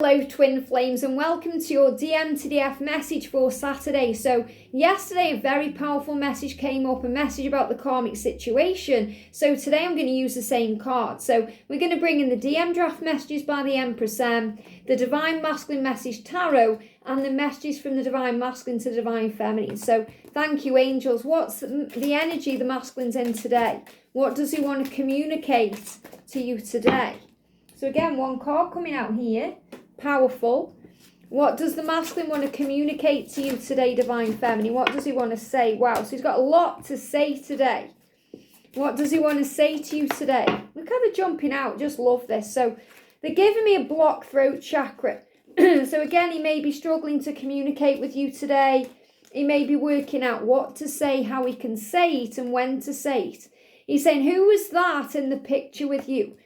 Hello twin flames and welcome to your DM to DF message for Saturday. So yesterday a very powerful message came up, a message about the karmic situation. So today I'm going to use the same card. So we're going to bring in the DM draft messages by the Empress, the Divine Masculine Message Tarot, and the messages from the Divine Masculine to the Divine Feminine. So thank you, angels. What's the energy the masculine's in today? What does he want to communicate to you today? So again, one card coming out here. Powerful. What does the masculine want to communicate to you today, Divine Feminine? What does he want to say? Wow, so he's got a lot to say today. What does he want to say to you today? Look how they're jumping out. Just love this. So they're giving me a blocked throat chakra. So again, he may be struggling to communicate with you today. He may be working out what to say, how he can say it, and when to say it. He's saying, who was that in the picture with you?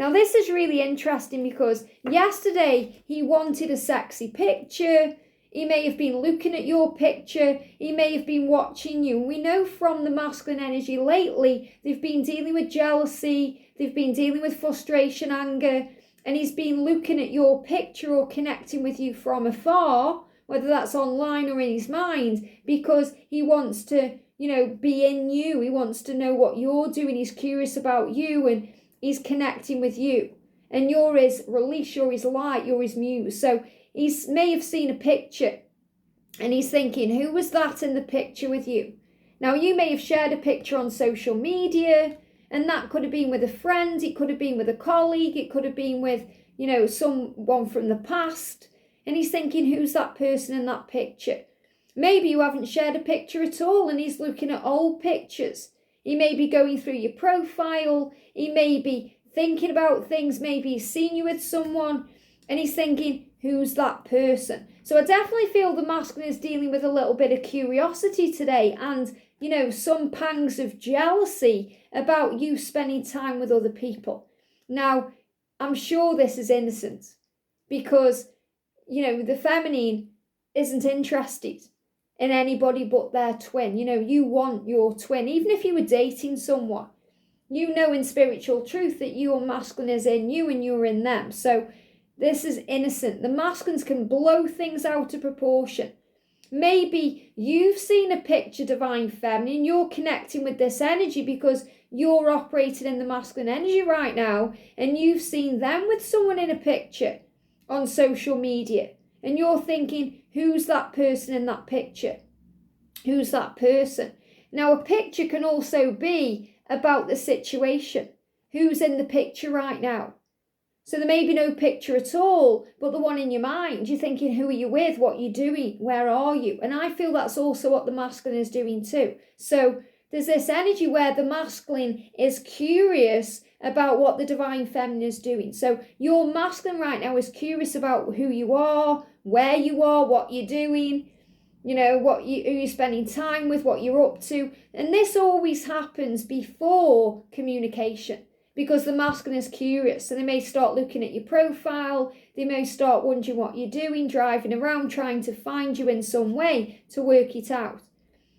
Now, this is really interesting because yesterday he wanted a sexy picture. He may have been looking at your picture. He may have been watching you. We know from the masculine energy lately, they've been dealing with jealousy. They've been dealing with frustration, anger. And he's been looking at your picture or connecting with you from afar, whether that's online or in his mind, because he wants to, be in you. He wants to know what you're doing. He's curious about you and he's connecting with you, and you're his release, you're his light, you're his muse. So he may have seen a picture and he's thinking, who was that in the picture with you? Now, you may have shared a picture on social media, and that could have been with a friend, it could have been with a colleague, it could have been with, someone from the past. And he's thinking, who's that person in that picture? Maybe you haven't shared a picture at all and he's looking at old pictures. He may be going through your profile. He may be thinking about things. Maybe he's seen you with someone and he's thinking, who's that person? So I definitely feel the masculine is dealing with a little bit of curiosity today and, some pangs of jealousy about you spending time with other people. Now, I'm sure this is innocent because, the feminine isn't interested in anybody but their twin. You want your twin. Even if you were dating someone, in spiritual truth that your masculine is in you and you're in them. So this is innocent. The masculines can blow things out of proportion. Maybe you've seen a picture, Divine Feminine, you're connecting with this energy because you're operating in the masculine energy right now, and you've seen them with someone in a picture on social media. And you're thinking, who's that person in that picture? Who's that person? Now, a picture can also be about the situation. Who's in the picture right now? So there may be no picture at all, but the one in your mind, you're thinking, who are you with? What are you doing? Where are you? And I feel that's also what the masculine is doing too. So there's this energy where the masculine is curious about what the Divine Feminine is doing. So your masculine right now is curious about who you are, where you are, what you're doing, who you're spending time with, what you're up to. And this always happens before communication because the masculine is curious. So they may start looking at your profile. They may start wondering what you're doing, driving around, trying to find you in some way to work it out.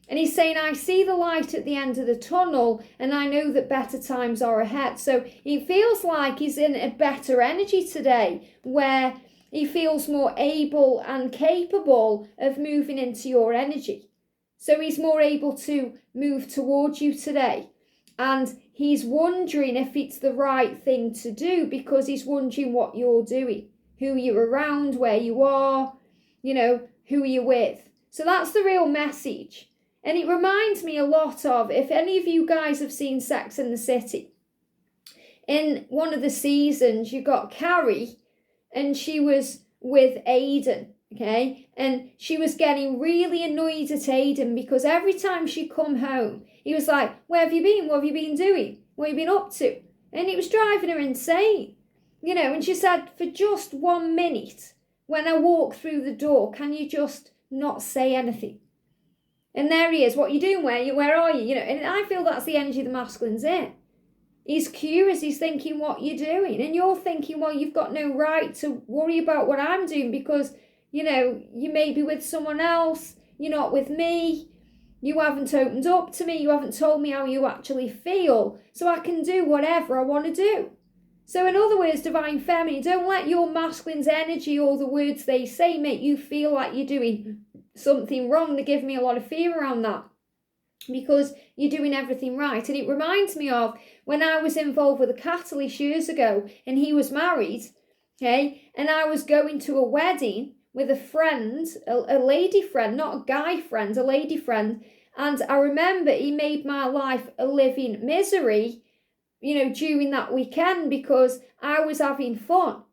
And he's saying, I see the light at the end of the tunnel and I know that better times are ahead. So he feels like he's in a better energy today where he feels more able and capable of moving into your energy. So he's more able to move towards you today. And he's wondering if it's the right thing to do because he's wondering what you're doing, who you're around, where you are, who you're with. So that's the real message. And it reminds me a lot of, if any of you guys have seen Sex and the City, in one of the seasons, you got Carrie and she was with Aidan, okay? And she was getting really annoyed at Aidan because every time she come home, he was like, where have you been? What have you been doing? What have you been up to? And it was driving her insane, and she said, for just 1 minute, when I walk through the door, can you just not say anything? And there he is. What are you doing? Where are you? And I feel that's the energy the masculine's in. He's curious. He's thinking what you're doing. And you're thinking, well, you've got no right to worry about what I'm doing because, you may be with someone else. You're not with me. You haven't opened up to me. You haven't told me how you actually feel. So I can do whatever I want to do. So in other words, divine feminine, don't let your masculine's energy or the words they say make you feel like you're doing something wrong. They give me a lot of fear around that, because you're doing everything right. And it reminds me of when I was involved with a catalyst years ago, and he was married, okay, and I was going to a wedding with a friend, a lady friend, not a guy friend, a lady friend, and I remember he made my life a living misery, during that weekend, because I was having fun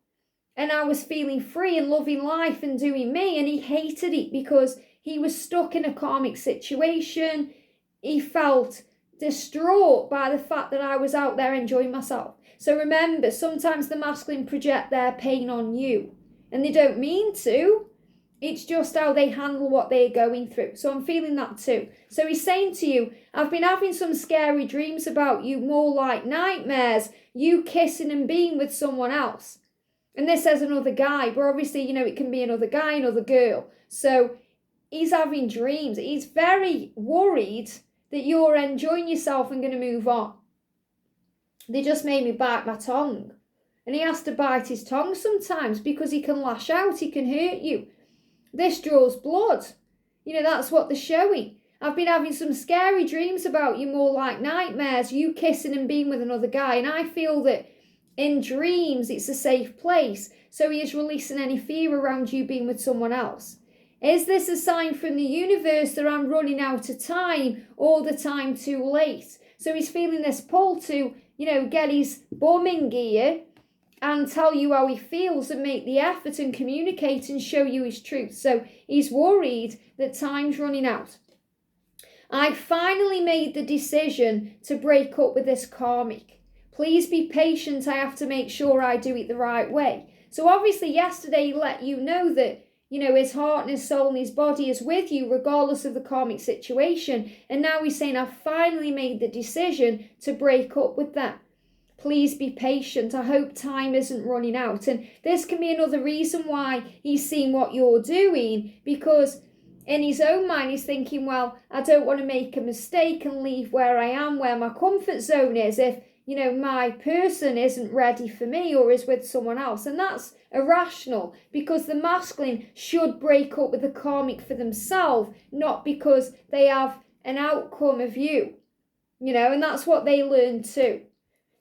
and I was feeling free and loving life and doing me, and he hated it because he was stuck in a karmic situation. He felt distraught by the fact that I was out there enjoying myself. So remember, sometimes the masculine project their pain on you, and they don't mean to. It's just how they handle what they're going through. So I'm feeling that too. So he's saying to you, I've been having some scary dreams about you, more like nightmares, you kissing and being with someone else. And this says another guy, but obviously, it can be another guy, another girl. So he's having dreams. He's very worried that you're enjoying yourself and going to move on. They just made me bite my tongue. And he has to bite his tongue sometimes because he can lash out, he can hurt you. This draws blood. That's what they're showing. I've been having some scary dreams about you, more like nightmares, you kissing and being with another guy. And I feel that in dreams, it's a safe place. So he is releasing any fear around you being with someone else. Is this a sign from the universe that I'm running out of time, all the time too late? So he's feeling this pull to, get his bum in gear and tell you how he feels and make the effort and communicate and show you his truth. So he's worried that time's running out. I finally made the decision to break up with this karmic. Please be patient. I have to make sure I do it the right way. So obviously yesterday he let you know that, his heart and his soul and his body is with you regardless of the karmic situation. And now he's saying, I've finally made the decision to break up with them. Please be patient. I hope time isn't running out. And this can be another reason why he's seeing what you're doing, because in his own mind he's thinking, well, I don't want to make a mistake and leave where I am, where my comfort zone is, if, my person isn't ready for me or is with someone else. And that's irrational, because the masculine should break up with the karmic for themselves, not because they have an outcome of you, and that's what they learn too.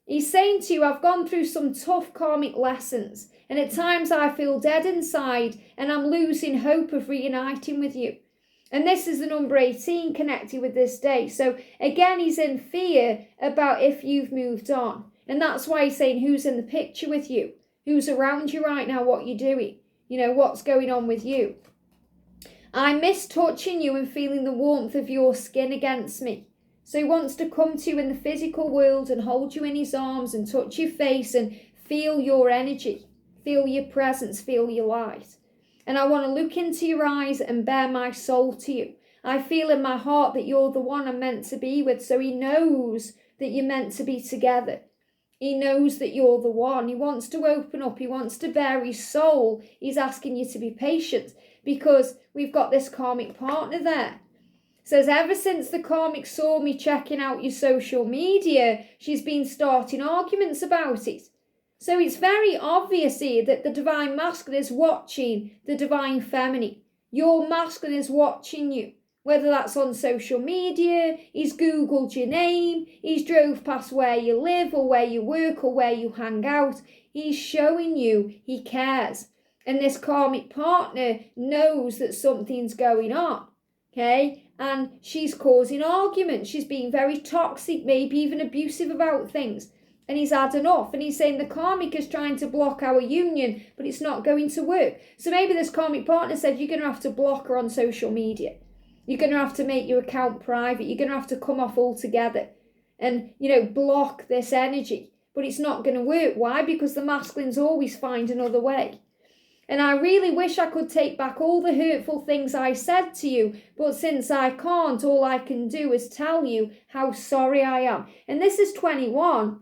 He's saying to you, I've gone through some tough karmic lessons, and at times I feel dead inside and I'm losing hope of reuniting with you. And this is the number 18 connected with this day. So again, he's in fear about if you've moved on. And that's why he's saying, who's in the picture with you? Who's around you right now? What you're doing? What's going on with you? I miss touching you and feeling the warmth of your skin against me. So he wants to come to you in the physical world and hold you in his arms and touch your face and feel your energy, feel your presence, feel your light. And I want to look into your eyes and bare my soul to you. I feel in my heart that you're the one I'm meant to be with. So he knows that you're meant to be together. He knows that you're the one. He wants to open up. He wants to bare his soul. He's asking you to be patient because we've got this karmic partner there. Says, ever since the karmic saw me checking out your social media, she's been starting arguments about it. So it's very obvious here that the divine masculine is watching the divine feminine. Your masculine is watching you, whether that's on social media, he's Googled your name, he's drove past where you live or where you work or where you hang out. He's showing you he cares. And this karmic partner knows that something's going on, okay? And she's causing arguments. She's being very toxic, maybe even abusive about things. And he's had enough. And he's saying the karmic is trying to block our union, but it's not going to work. So maybe this karmic partner said, you're going to have to block her on social media. You're going to have to make your account private. You're going to have to come off altogether and, block this energy. But it's not going to work. Why? Because the masculines always find another way. And I really wish I could take back all the hurtful things I said to you, but since I can't, all I can do is tell you how sorry I am. And this is 21,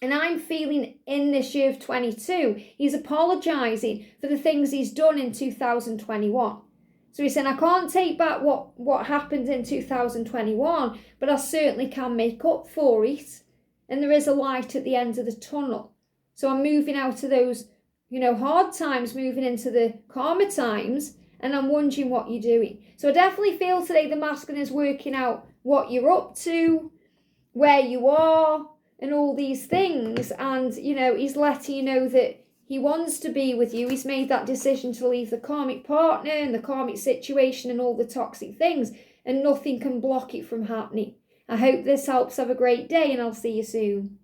and I'm feeling in this year of 22, he's apologising for the things he's done in 2021. So he's saying, I can't take back what happened in 2021, but I certainly can make up for it. And there is a light at the end of the tunnel. So I'm moving out of those, hard times, moving into the calmer times, and I'm wondering what you're doing. So I definitely feel today the masculine is working out what you're up to, where you are, and all these things. And, he's letting you know that he wants to be with you. He's made that decision to leave the karmic partner and the karmic situation and all the toxic things, and nothing can block it from happening. I hope this helps. Have a great day, and I'll see you soon.